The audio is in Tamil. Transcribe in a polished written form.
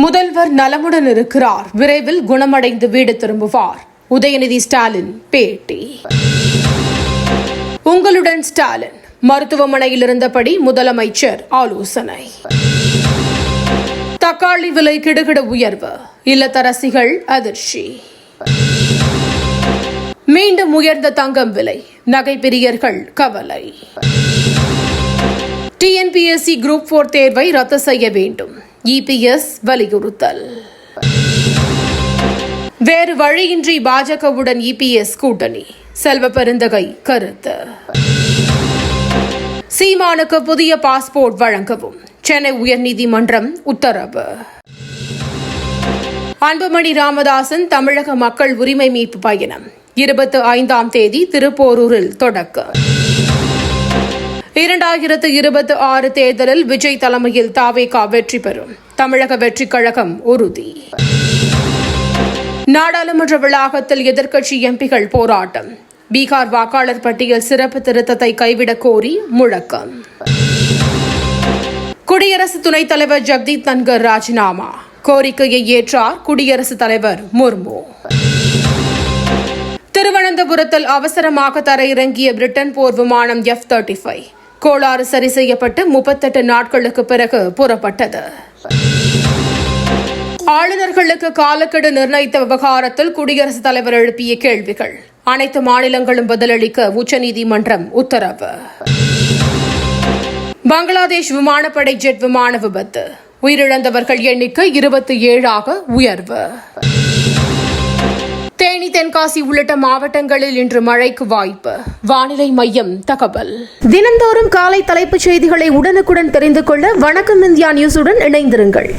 முதல்வர் நலமுடன் இருக்கிறார், விரைவில் குணமடைந்து வீடு திரும்புவார். உதயநிதி ஸ்டாலின் பேட்டி. உங்களுடன் ஸ்டாலின் மருத்துவமனையில் இருந்தபடி முதலமைச்சர் ஆலோசனை. தக்காளி விலை கிடுகிடு உயர்வு, இல்லத்தரசிகள் அதிர்ச்சி. மீண்டும் உயர்ந்த தங்கம் விலை, நகை பிரியர்கள் கவலை. TNPSC குரூப் 4 தேர்வை ரத்து செய்ய வேண்டும், EPS வலியுறுத்தல். வேறு வழியின்றி பாஜகவுடன் EPS கூட்டணி, செல்வ பெருந்தகை கருத்து. சீமானுக்கு புதிய பாஸ்போர்ட் வழங்கவும் சென்னை உயர்நீதிமன்றம் உத்தரவு. அன்புமணி ராமதாசன் தமிழக மக்கள் உரிமை மீட்பு பயணம் 25ஆம் தேதி திருப்போரூரில் தொடக்கம். 2026 தேர்தலில் விஜய் தலைமையில் தாவேகா வெற்றி பெறும், தமிழக வெற்றிக் கழகம் உறுதி. நாடாளுமன்ற வளாகத்தில் எதிர்க்கட்சி எம்பிகள் போராட்டம், பீகார் வாக்காளர் பட்டியல் சிறப்பு திருத்தத்தை கைவிடக் கோரி முழக்கம். குடியரசு துணைத் தலைவர் ஜெகதீப் தன்கர் ராஜினாமா, கோரிக்கையை ஏற்றார் குடியரசுத் தலைவர் முர்மு. திருவனந்தபுரத்தில் அவசரமாக தரையிறங்கிய பிரிட்டன் போர் விமானம் F-35 கோளாறு சரி செய்யப்பட்டு 38 நாட்களுக்கு பிறகு புறப்பட்டது. ஆளுநர்களுக்கு காலக்கெடு நிர்ணயித்த விவகாரத்தில் குடியரசுத் தலைவர் எழுப்பிய கேள்விகள், அனைத்து மாநிலங்களும் பதிலளிக்க உச்சநீதிமன்றம் உத்தரவு. பங்களாதேஷ் விமானப்படை ஜெட் விமான விபத்து, உயிரிழந்தவர்கள் எண்ணிக்கை 27ஆக உயர்வு. தேனி, தென்காசி உள்ளிட்ட மாவட்டங்களில் இன்று மழைக்கு வாய்ப்பு, வானிலை மையம் தகவல். தினந்தோறும் காலை தலைப்புச் செய்திகளை உடனுக்குடன் தெரிந்து கொள்ள வணக்கம் இந்தியா நியூஸுடன் இணைந்திருங்கள்.